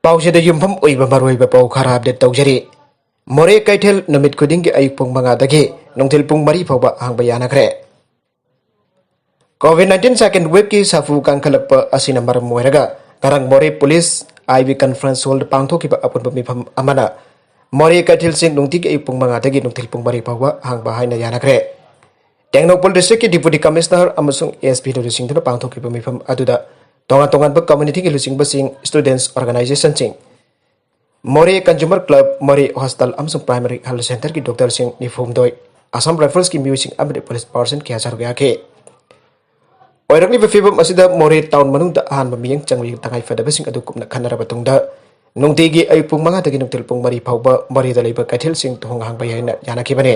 पाउसेदा युमफम ओइबा मरोइबा पाउ खरा अपडेट तौजरी मोरे कैथेल नुमित खुदिंग के अयुक पुंग मंगा दगे नोंथेल पुंग मरी फौबा हांगबा यानाखरे कोविड-19 सेकंड वेव की साफु कांखलप असिना मरम मोइरगा करंग मोरे पुलिस आईबी कॉन्फ्रेंस हॉल पांगथोकिबा अपुनबा मिफम अमना मोरे कैथेल सिंग नुंगति के अयुक पुंग मंगा दगे नोंथेल पुंग मरी फौबा हांगबा हाइना यानाखरे टेक्नोपोल डिस्ट्रिक्ट की डिप्यूटी कमिश्नर अमसुंग एसपी लुसिंगदुना पांगथोकिबा मिफम अदुदा तोंगा तोंगानबा कम्युनिटी की लुसिंगबसिंग स्टूडेंट्स ऑर्गेनाइजेशन सिंग मोरे कंज्यूमर क्लब मोरे हॉस्टल अमसुंग प्राइमरी हेल्थ सेंटर की डॉक्टर सिंह निफुमदोय असम राइफल्स की म्यूजिक अमदे पुलिस पर्सन के हजार गया के ओइरकली फिबम असिदा मोरे टाउन मनुंग आहान मियंग चंगली तंगाई फदबसिंग अदु कुमना खनरब तुंगदा नुंगतेगी अयुक पुंग मंगा दगी नुंगतेल पुंग मरी फाउबा मरी दलैबा कैथेल सिंह थोंग हांगबा याना यानाखिबने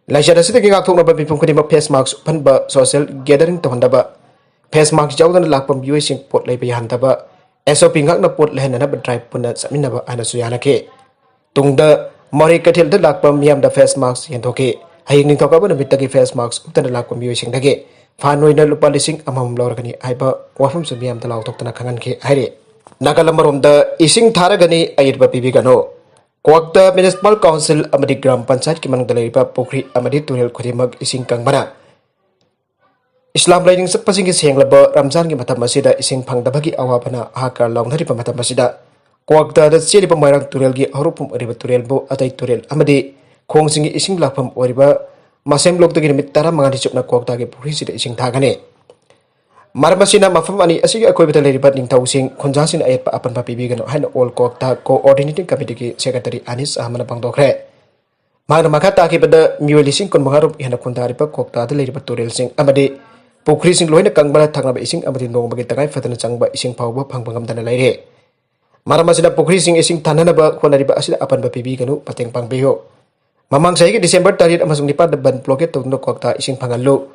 लाइसर असिदगी गाथोंगनबा बिफुम खुदिमा फेस मास्क फनबा सोशल गैदरिंग तोहंदबा फेस मास्क जाउदन लाकपम म्यूजिक पोट लैबा यानदबा SOP ngakna pot lehna ba drive puna samina ba ana suyana ke tungda mori kathil da lakpa miyam da face mask yendoke haying ning thoka ba namit gi face mask utana lakpa miyo sing dage fanoi lupa lising amam lorgani aiba wafum su miyam da law toktana khangan ke haire nagalamrom da ising tharagani ayirba pibigano kwakta municipal council amadi gram panchayat ki manung da leiba pokri amadi turel khurimak ising kangbana Islam lain sepasing ki senglaba Ramzan ki matam masida ising phangdabagi awabana hakar lawnghari pa matam masida kwakta da cheli pa mairang turel gi horupum oriba turel bo atai turel amadi khongsing gi ising lafam oriba masem lok tagi mit tara mangani chupna kwakta gi puri sida ising thagane marmasina mafam ani asigi akoi beta leriba ning tausing khonjasin ayat pa apan pa pibi gano haina all kwakta coordinating committee ki secretary Anis Ahmad pangdokre magna makata ki bada miwelising kon mangarup ihana khondari pa kwakta da leriba turel sing amadi Pukri sing loina kangbala thangna ising amadi nong bagi tagai fatana changba ising phawba phangbangam dana laire maramasida pukri sing ising thanana ba khonari ba asida apan ba pibi ganu pateng pangbeho mamang sai ki December tarit amasung nipa da ban blocket tawno kwakta ising phangallu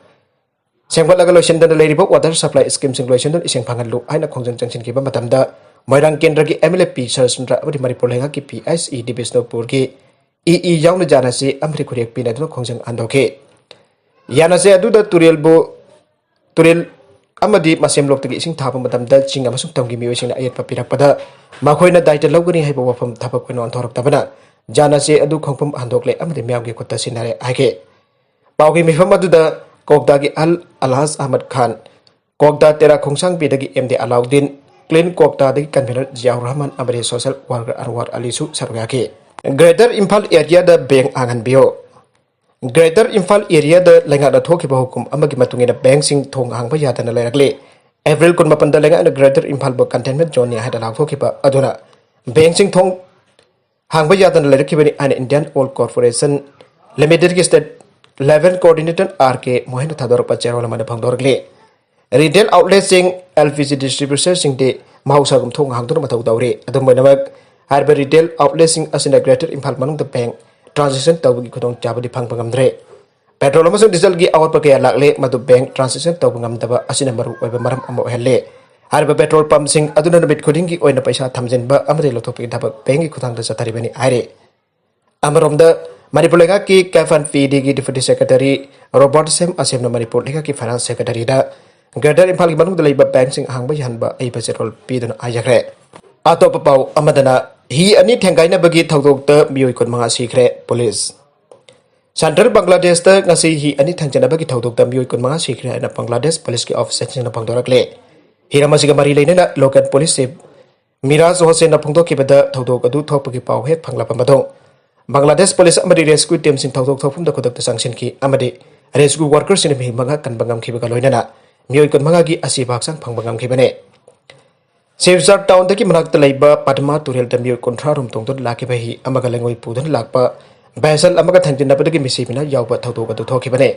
sengbat laga lotion dana laire ba water supply scheme sing lotion dan ising phangallu aina khongjang changsin ki ba matamda moirang kendra ki MLA P Sarasundra abadi maripur lenga ki PSE Dibisnopur ki EE yauna jana se amri khurek pina dano khongjang andoke yana se aduda turelbo turel amadi masem lok tagi ising thapa matamda chinga masung tamgi miyo ising ayat papirak pada makoina daita lawgani haiba wafam thapa koino anthorok tabana jana se adu khongpam handokle amadi miyam gi khutta sinare aige pawgi mifam aduda kokda gi Al Alhas Ahmad Khan kokda tera khongsang bidagi MD Alauddin clean kokda dagi convener Ziaur Rahman amadi social worker Anwar Alisu sarga ke Greater Imphal area da bank angan bio Greater Imphal area da lenga da thoki ba hukum amagi matungina bank sing thong hangba yadana lerakle April kun mapanda lenga na Greater Imphal ba containment zone ni hada law thoki ba aduna bank sing thong hangba yadana lerakibani an Indian Oil Corporation Limited ki state level coordinator RK Mohen Thador pa chairwala mana phangdorgle retail outlet sing LPG distributor sing de mahausa gum thong hangdur mathau dawre adum banamak harba retail outlet sing asina Greater Imphal manung the bank transition tawgi khudong chabadi phangpangamdre petrol amasung diesel gi awat pa kaya lakle madu bank transition tawbangamdaba asina maru oiba maram amo helle harba petrol pump sing aduna nabit khuding gi oina paisa thamjenba amre lothopki dhabak bank gi khudang da satharibani aire amaromda manipur lega ki kafan pd gi deputy secretary Robert Sem asemna manipur lega ki finance secretary da Greater Imphal gi manung dalaiba bank sing hangba yanba ai petrol piduna ayakre atop pau amadana Hi ani thengaina bagi thaudok ta mioi kon manga sikre police Central Bangladesh ta ngasi hi ani thangjana bagi thaudok ta mioi kon manga sikre na Bangladesh police ki officer sing na phangdorakle hiramasiga mari leina na local police se Miraj Hossain na phangdok ki bada thaudok adu thokpagi paw hek phangla pamadong Bangladesh police amadi rescue team sing thaudok thokphum da khodak ta sangsin ki amadi rescue workers sin mi manga kan bangam ki baga loina na mioi kon manga gi asi baksang phangbangam ki bane Sefzar town daki manak talaiba Padma Turel Damir kontra rum tongton laki bahi amaga lengoi pudan lakpa Baisal amaga thangjin napadagi misibina yawba thaudoga du thoki bane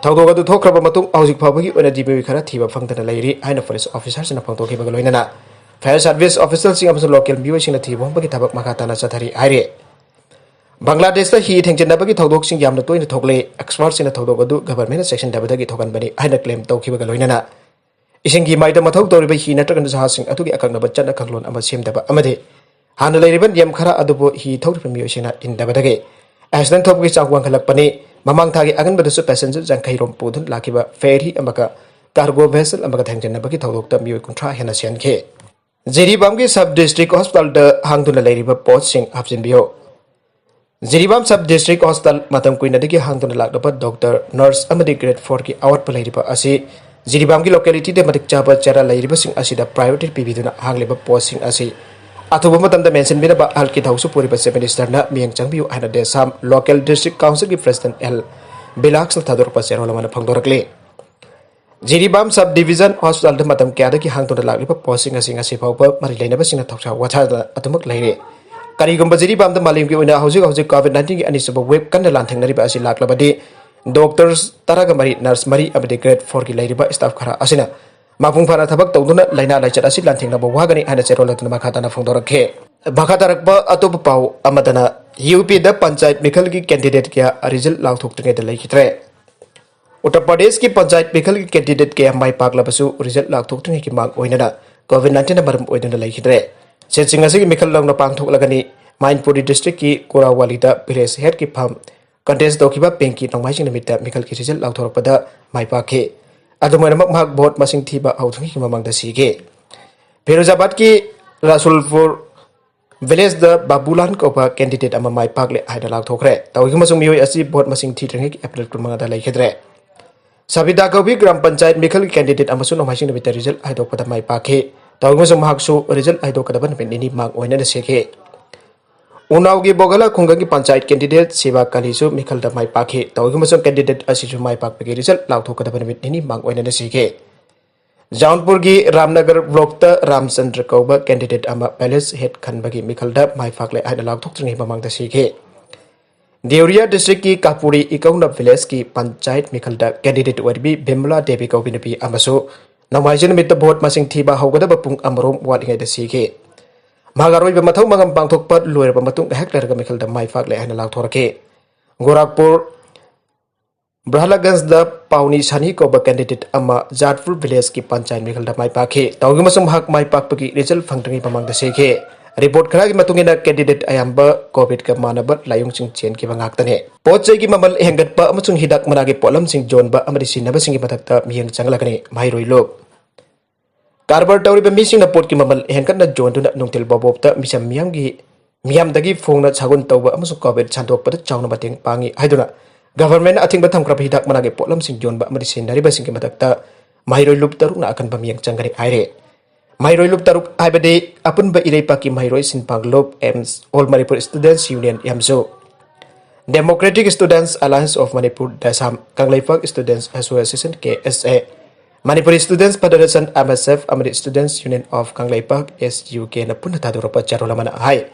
thaudoga du thokraba matung aujik phawagi ona dibi khara thiba phangdana lairi aina police officers na phangtoki baga loinana fire service officials sing amso local miwi sing na thiba bagi thabak makata na chathari aire Bangladesh ta hi thangjin nabagi thaudok sing yamna toina thokle experts sing na thaudoga du government section dabadagi thokan bani aina claim tawki baga loinana Isingi maida mathau toriba hi natrakan jahasing atugi akangna bachana kanglon ama semdaba amade hana leiriban yam khara adubo hi thoriba miyosina indabadage accident thopgi chawang khalakpani mamang thagi agan badasu passenger jangkai rom pudun lakiba ferry amaka cargo vessel amaka thangjanna bagi thaudokta miyoi kuntra hena sianke Jiribam ki sub district hospital da hangduna leiriba post sing hapjinbiyo. Jiribam sub district hospital matam kuina dagi hangduna lakdaba doctor nurse amadi grade 4 ki awat pa leiriba asi Jiribam ki locality de matik chaba chara leiriba sing asi da priority pibiduna hangliba post sing asi Athuba matam da mention bina ba hal ki thausu puri ba minister na miyang changbiyo ana de sam local district council ki president L Bilax thador pa sero lamana phangdorakle Jiribam subdivision hospital da matam kya ki hangduna lakliba post sing asi phawba mari leinaba sing thoksa watha da atumak leire Karigumba Jiribam da malim ki oina hojik COVID-19 ki anisaba web kan lan thengnariba asi laklabadi doctors taraga mari nurse mari abadi grade 4 ki leiriba staff khara asina Mapung fana thabak tawduna laina laichat asi lan thengnaba wagani ana cherolatuna makhatana phongdorakhe Bhakatarakba atopa pau amadana UP da panchayat mikhal ki candidate kya result laukthoktre da laikhitre Uttar Pradesh ki panchayat mikhal ki candidate kya mai paklabasu result laukthoktre ki mang oinana COVID-19 na maram oiduna laikhitre Setsinga sigi mikhal lang na pangthok lagani Mainpuri district ki Korawali da village head ki pham contest dokiba penki nongmai sing namita mikhal ki result laukthorpada mai pakhe Adumana mak bot masing thiba authungi ki mamang da sige Firozabad ki Rasulpur village da Babulan ko pa candidate ama mai pakle aida laukthokre tawgi masung mioi asi bot masing thi thangi ki April kurmanga da laikhedre Sabida ko bi gram panchayat mikhal ki candidate ama su nongmai sing namita result aidokpada mai pakhe Tawag mo sa mahakso result ay do kadaban pinini mag oina na sige. Unaw gi bogala khungga gi panchayat candidate Siva Kalisu Mikhal da mai pakhe tawag mo sa candidate asisu mai pakpe gi result lawtho kadaban pinini mag oina na sige. Jaunpur gi Ramnagar block ta Ramchandra Kauba candidate ama palace head khanba gi Mikhal da mai pakle ay lawtho tringi mamang da sige. Deoria district ki Kapuri Ikauna village ki panchayat Mikhal da candidate warbi Bimla Devi Kaubinapi amaso Namaijan mit the boat masing thiba hogada bapung amrom wat ngai da sige Magaroi ba mathau mangam bangthok pat loyer ba matung hektar ga mikhal da mai fak le hana lak thorake Gorakhpur Brahlaganj da Pauni Sani ko ba candidate ama Jatpur village ki panchayat mikhal da mai pakhe tawgi masum hak mai pak pagi result phangtangi pamang da sige report khara gi matungina candidate ayamba covid ka manabat layung sing chen ki bangak tane pochai gi mamal hengat pa amachung hidak managi polam sing jon ba amari sinaba sing batakta miyang changlakani mairoi lok karbar tawri ba mising na pot ki mamal hengat na jon duna nungtil bobob ta misam miyam dagi phongna chagun tawba amachung covid chandok pa chawna bateng pangi haiduna government athing ba thamkra hidak managi polam sing jon ba amari sinari ba sing ki batakta mairoi lup taruk na akan ba miyang changani aire Mairoi Lup Taruk Aibade Apun ba Irei Paki Mairoi Sinpang Lup Ems All Manipur Students Union Yamso Democratic Students Alliance of Manipur Dasam Kanglaipak Students Association KSA Manipur Students Federation MSF Amri Students Union of Kanglaipak SUK na pun tadoropa charolamana hai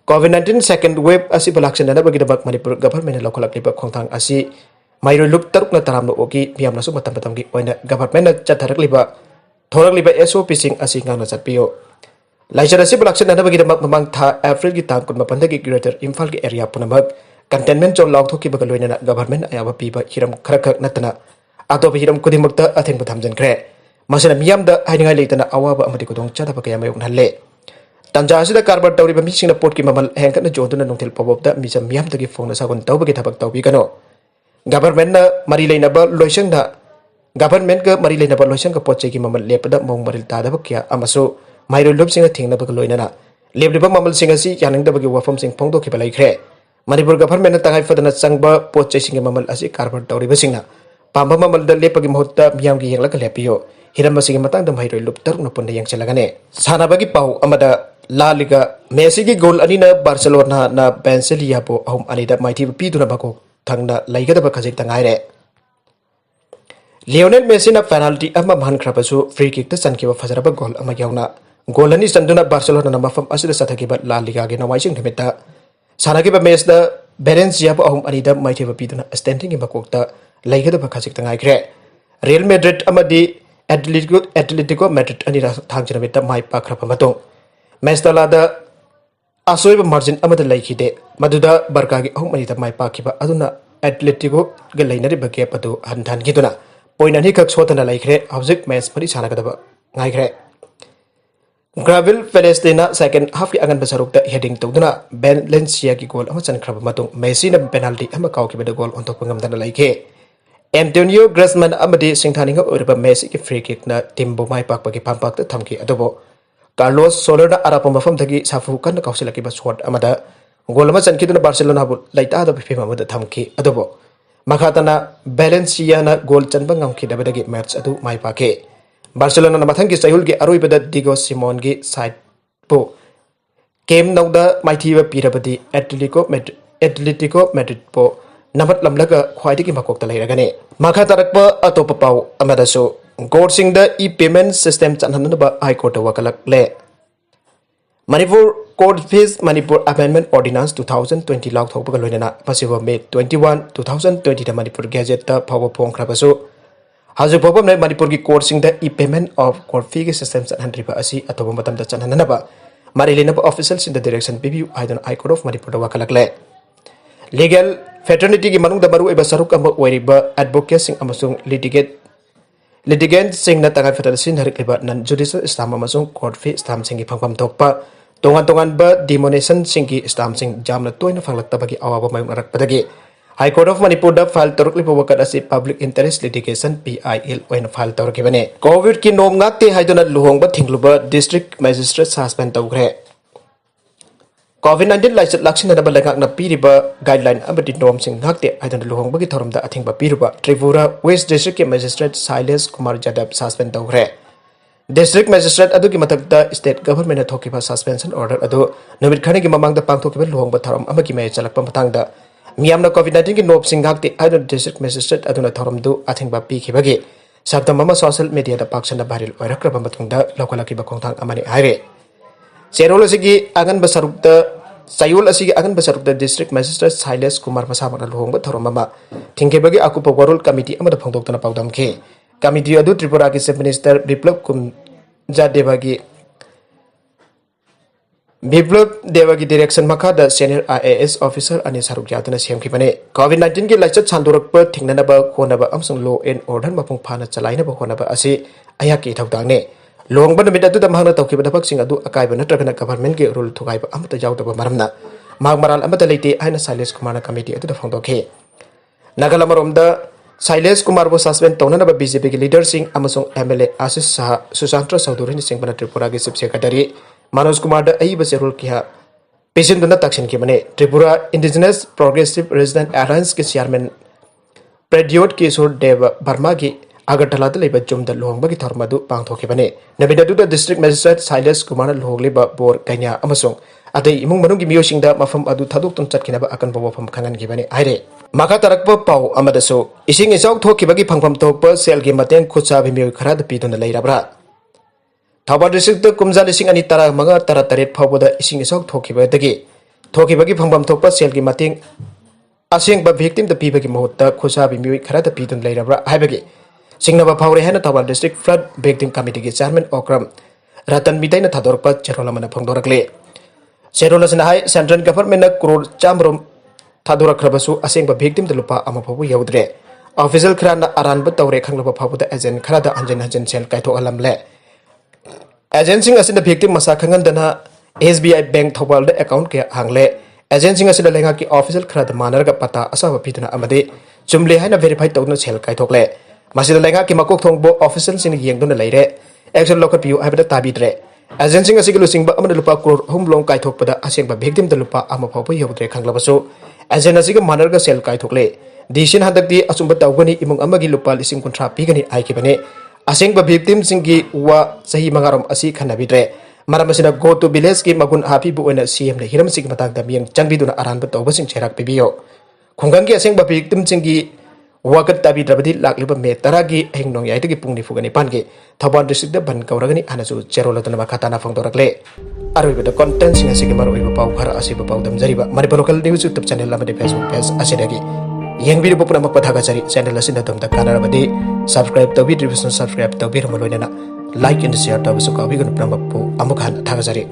COVID-19 second wave asi balaksan na bagidabak Manipur government na lokalak liba khongthang asi Mairoi Lup Taruk na taram no ogi miyam na su matam gi oina government na chatharak liba Thorak liba SOP sing asi ngana chatpio Laisara si balaksan na bagidabak mamang tha April gi tang kun mapanda gi greater Imphal gi area punamak containment zone laukthok ki bagaloina government ayaba piba hiram kharak natana ato hiram kudimakta atheng pathamjan kre masana miyam da haingai leitana awaba amadi kudong chada ba kaya mayok nalle tanja asida karbar tawri ba mising na pot ki mamal hengkat na joduna nongthil pabop da misam miyam tagi phone na sagun tawba gi thabak tawbi kano government na mari leina ba loisang da government ka mari leina ba loisang ka potche ki mamal lepada mong maril tada ba kya amaso mairo lob singa thingna ba loina na lebriba mamal singa si yanang da ba gi wafam sing phongdo ki balai khre Manipur government na tangai fadana changba potche singa mamal asi karbar tawri ba singna Pamba mamal da lepagi mahutta miyam gi yengla ka lepiyo hiram masing matang da mairo lob taruk na punda yang chalagane sana bagi pau amada La Liga Messi gi goal ani na Barcelona na Benselia po ahum ani da maiti pi duna bako thangna laigada ba khajik tangai re Lionel Messi na penalty ama man khrapasu free kick ta chankiba fajaraba goal ama yauna goal ani chanduna Barcelona na mafam asida sathaki ba La Liga ge nawai sing themeta sanagi ba match da Valencia po ahum ani da maiti pi duna standing gi bakok ta laigada ba khajik tangai kre Real Madrid amadi Atletico Madrid ani ra thangjana beta mai pa khrapa matong Mestala da asoiba margin amada laikide maduda barka gi ahum ani da mai pa khiba aduna Atletico ga lainari ba ke patu handan giduna point ani kak sotana laikre object match pari sana kadaba ngai kre Gravel Palestina second half ki angan basaruk da heading tawduna Valencia ki goal ama chan khraba matong Messi na penalty ama kaw ki beda goal on top ngam dana laike Antonio Griezmann amadi singthani nga orba Messi ki free kick na timbo mai pak pagi pampak ta thamki adobo Carlos Soler arapa mafam thagi safu kan kausilaki ba shot amada gol ma chankiduna Barcelona bu laita da fima amada thamki adobo makhatana Valencia na gol chanba ngamki dabadagi match adu mai pake Barcelona na mathangi sayul gi aroi bada Diego Simon gi side po game nauda maithiba pirabadi Atletico Madrid po namat lamlaga khwaidagi makok ta leiragane makhatarakpa atopa pau amada so Court sing the e-payment system chanhanaba High Court wakalak le Manipur Court Fees Manipur Amendment Ordinance 2020 law thokpa loinana pasiwa May 21 2020 da Manipur Gazette ta phawa phong khrabasu hazu phobam nei Manipur gi court sing the e-payment of court fee system chanhanriba asi atoba matam da chanhanaba marilena officials in the direction PBU Haidan High Court of Manipur da wakalak le legal fraternity gi manung da maru eba saruk amba oiriba advocates sing amasung litigant sing na tangai federal sin harik liba nan judicial stam amasung court fee stam singi phangpam tokpa tongan ba demonetization singi stam sing jamna toina phanglakta bagi awaba mayung arak padagi High Court of Manipur da file toruk liba wakat asi public interest litigation PIL oina file toruk bane covid ki nom ngakte haidona luhong ba thingluba district magistrate suspend tawgre COVID-19 laisat laksina na balangak na piriba guideline amati norm sing ngakte aidan luhong bagi thorum da athingba piruba Tripura West District ke Magistrate Silas Kumar Jadab suspend tawgre District Magistrate adu ki matakta state government na thokiba suspension order adu numit khane ki mamang da pangthokiba luhong ba thorum amaki mai chalakpa matang da miyamna COVID-19 ki norm sing ngakte aidan District Magistrate adu na thorum du athingba pi khibagi sabda mama social media da paksana viral oirakraba matungda lokalaki ba khongthang amani haire Serol asigi agan basarukta sayul asigi agan basarukta district magistrate Silas Kumar Masamana luhongba thoromama thingkebagi akupa warul committee amada phangdoktana paudam ke committee adu Tripura ki chief minister Biplab Devagi direction makada senior IAS officer ani saruk jatana semkhibane COVID-19 ki lachat chandurakpa thingnanaba khonaba amsung law and order mapung phana chalainaba khonaba asi ayaki thawdangne Long ban beda tu da mahna tawki bada paksing adu akai bana tragana government ge rule thugai ba amata jawda ba maramna mag maral amata leite aina Silas Kumar na committee adu da phangdokhe Nagalamorom da Silas Kumar bo suspend tawna ba BJP ge leader sing amasung MLA Asis Saha Susantra Sauduri ni sing bana Tripura ge chief secretary Manoj Kumar da ai ba serul kiha patient duna taksin ki bane Tripura Indigenous Progressive Resident Alliance ke chairman Pradyot Kishore Deva Barma ge Agartala da leba jumda luhongbagi thormadu pangthokibane nabidadu da district magistrate Silas Kumar luhongliba bor kanya amasung adai imung manung gi miyosingda mafam adu thaduk tum chatkinaba akan bawa pham khangan gibane aire maka tarakpa pau amadaso ising isau thokibagi phangpham tokpa sel gi mateng khucha bi miyo khara da pidun leirabra Thawar district da kumja lising ani tara manga tara taret phawboda ising isau thokibagi phangpham tokpa sel gi mateng asing ba victim da pibagi mohutta khucha bi miyo khara da pidun leirabra haibagi Singnaba Pawre Hana Tawal District Flood Victim Committee ki Chairman Okram Ratan Midai na Thadorpa Cherola mana phangdorakle Cherola sinahai Central Government na crore chamrom Thadorakrabasu asengba victim da lupa ama phabu yaudre Official khra na aranba tawre khanglaba phabu da agent khra da anjan sel kaitho alamle Agent sing asina victim masa khangan dana SBI Bank Thawal da account ke hangle Agent sing asina lenga ki official khra da manarga pata asaba pituna amade chumle haina verify tawna sel kaithokle Masih lenga ki makok thongbo official sing yeng dona leire action lokat piu habda tabidre agency nga siglu singba amada lupa crore homlong kai thokpada asengba victim da lupa ama phabu yogdre khanglabaso agent asiga manar ga sel kai thokle disin hadakdi asumba tawgani imung amagi lupa lising kontra pigani aikibane asengba victim singi wa sahi mangarom asi khanabidre maram asina go to village ki magun happy bu ona CM le hiram sig matang da miang changbiduna aran ba tawba sing cherak pibiyo khonggang ki asengba victim singi Wakat tabi drabadi lakliba me taragi hengnong yai tagi pungni fugani pange Thawan district da ban kauragani anasu Cherola tana makatana phangdorakle aroi beda content singa sige maro iba pau khara asiba pau dam jariba mari local news YouTube channel lamade Facebook page asidagi yang video pupuna makpathaga jari channel asina dam da kana rabadi subscribe tabi division subscribe tabi ramaloina like and share tabi so kabi gun pramappu amukhan thaga jari